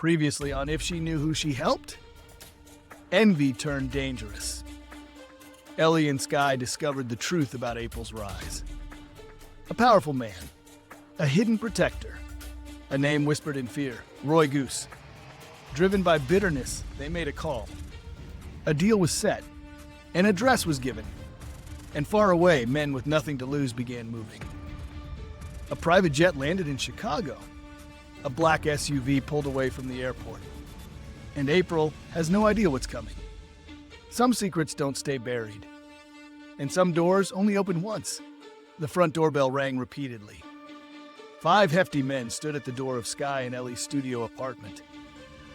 Previously on If She Knew Who She Helped, envy turned dangerous. Ellie and Sky discovered the truth about April's rise. A powerful man, a hidden protector, a name whispered in fear, Roy Goose. Driven by bitterness, they made a call. A deal was set, an address was given, and far away, men with nothing to lose began moving. A private jet landed in Chicago. A black SUV pulled away from the airport. And April has no idea what's coming. Some secrets don't stay buried. And some doors only open once. The front doorbell rang repeatedly. 5 hefty men stood at the door of Sky and Ellie's studio apartment.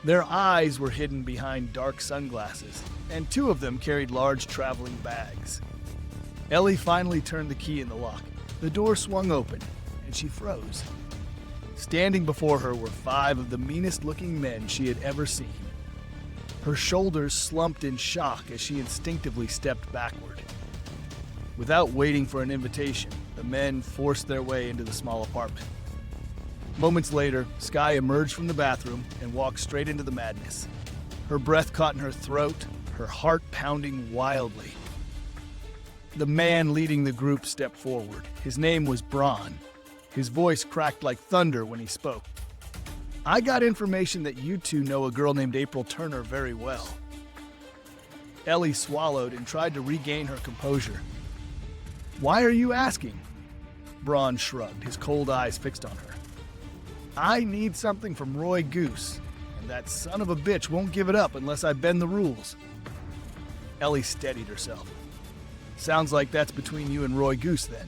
Their eyes were hidden behind dark sunglasses, and 2 of them carried large traveling bags. Ellie finally turned the key in the lock. The door swung open, and she froze. Standing before her were 5 of the meanest-looking men she had ever seen. Her shoulders slumped in shock as she instinctively stepped backward. Without waiting for an invitation, the men forced their way into the small apartment. Moments later, Sky emerged from the bathroom and walked straight into the madness. Her breath caught in her throat, her heart pounding wildly. The man leading the group stepped forward. His name was Braun. His voice cracked like thunder when he spoke. I got information that you 2 know a girl named April Turner very well. Ellie swallowed and tried to regain her composure. Why are you asking? Braun shrugged, his cold eyes fixed on her. I need something from Roy Goose, and that son of a bitch won't give it up unless I bend the rules. Ellie steadied herself. Sounds like that's between you and Roy Goose then.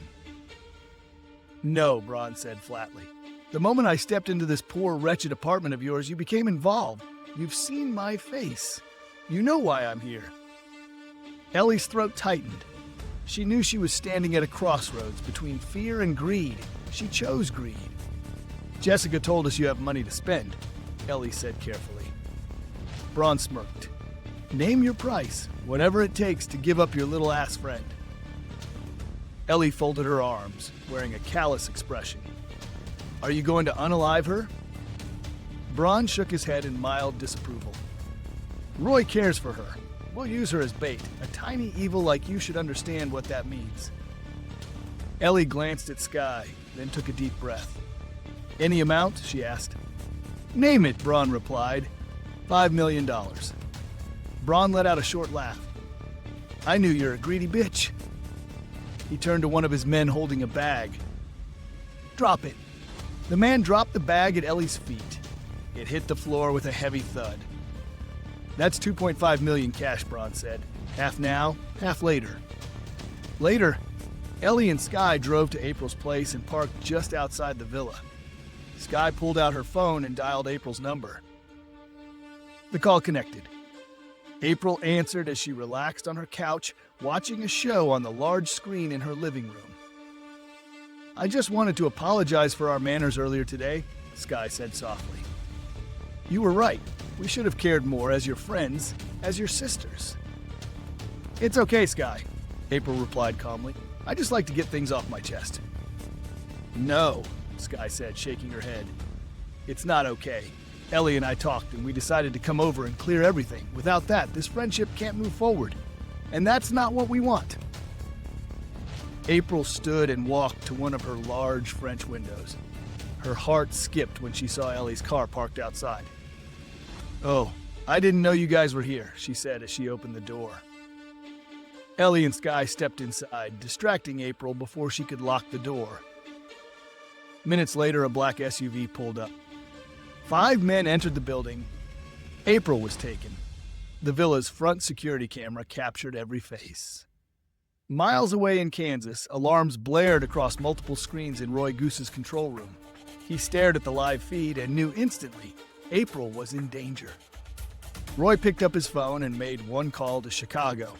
No, Braun said flatly. The moment I stepped into this poor, wretched apartment of yours, you became involved. You've seen my face. You know why I'm here. Ellie's throat tightened. She knew she was standing at a crossroads between fear and greed. She chose greed. Jessica told us you have money to spend, Ellie said carefully. Braun smirked. Name your price, whatever it takes to give up your little ass friend. Ellie folded her arms, wearing a callous expression. Are you going to unalive her? Braun shook his head in mild disapproval. Roy cares for her. We'll use her as bait. A tiny evil like you should understand what that means. Ellie glanced at Sky, then took a deep breath. Any amount? She asked. Name it, Braun replied. $5 million. Braun let out a short laugh. I knew you're a greedy bitch. He turned to one of his men holding a bag. Drop it. The man dropped the bag at Ellie's feet. It hit the floor with a heavy thud. That's $2.5 million cash, Braun said. Half now, half later. Later, Ellie and Sky drove to April's place and parked just outside the villa. Sky pulled out her phone and dialed April's number. The call connected. April answered as she relaxed on her couch, watching a show on the large screen in her living room. I just wanted to apologize for our manners earlier today, Sky said softly. You were right. We should have cared more as your friends, as your sisters. It's okay, Sky, April replied calmly. I just like to get things off my chest. No, Sky said, shaking her head. It's not okay. Ellie and I talked, and we decided to come over and clear everything. Without that, this friendship can't move forward. And that's not what we want. April stood and walked to one of her large French windows. Her heart skipped when she saw Ellie's car parked outside. Oh, I didn't know you guys were here, she said as she opened the door. Ellie and Sky stepped inside, distracting April before she could lock the door. Minutes later, a black SUV pulled up. 5 men entered the building. April was taken. The villa's front security camera captured every face. Miles away in Kansas, alarms blared across multiple screens in Roy Goose's control room. He stared at the live feed and knew instantly April was in danger. Roy picked up his phone and made one call to Chicago.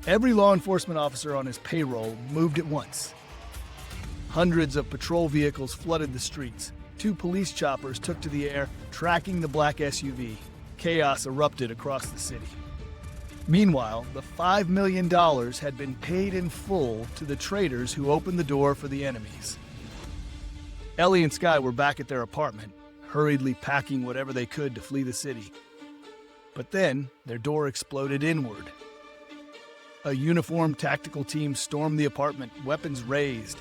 Every law enforcement officer on his payroll moved at once. Hundreds of patrol vehicles flooded the streets. 2 police choppers took to the air, tracking the black SUV. Chaos erupted across the city. Meanwhile, the $5 million had been paid in full to the traitors who opened the door for the enemies. Ellie and Sky were back at their apartment. hurriedly packing whatever they could to flee the city. But then, their door exploded inward. A uniformed tactical team stormed the apartment, weapons raised.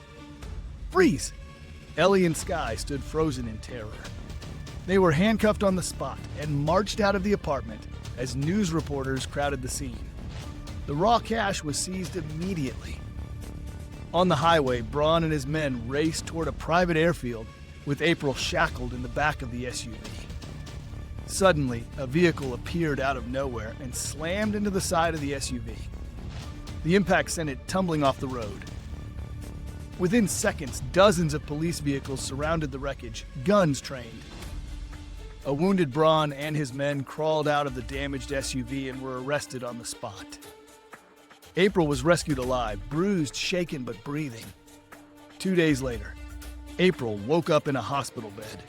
Freeze! Ellie and Sky stood frozen in terror. They were handcuffed on the spot and marched out of the apartment as news reporters crowded the scene. The raw cash was seized immediately. On the highway, Braun and his men raced toward a private airfield with April shackled in the back of the SUV. Suddenly, a vehicle appeared out of nowhere and slammed into the side of the SUV. The impact sent it tumbling off the road. Within seconds, dozens of police vehicles surrounded the wreckage, guns trained. A wounded Braun and his men crawled out of the damaged SUV and were arrested on the spot. April was rescued alive, bruised, shaken, but breathing. 2 days later, April woke up in a hospital bed.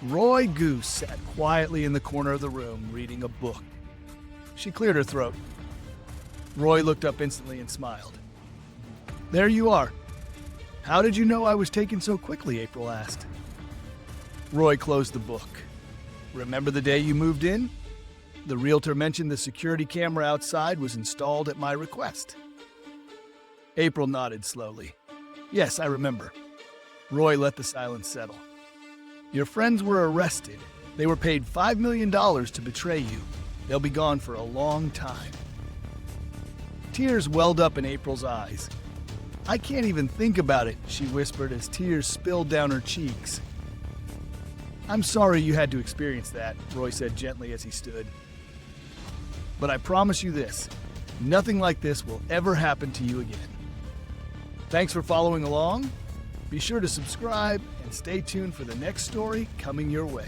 Roy Goose sat quietly in the corner of the room reading a book. She cleared her throat. Roy looked up instantly and smiled. "There you are. How did you know I was taken so quickly?" April asked. Roy closed the book. "Remember the day you moved in? The realtor mentioned the security camera outside was installed at my request." April nodded slowly. "Yes, I remember." Roy let the silence settle. "Your friends were arrested. They were paid $5 million to betray you. They'll be gone for a long time." Tears welled up in April's eyes. "I can't even think about it," she whispered as tears spilled down her cheeks. "I'm sorry you had to experience that," Roy said gently as he stood. "But I promise you this, nothing like this will ever happen to you again." Thanks for following along. Be sure to subscribe and stay tuned for the next story coming your way.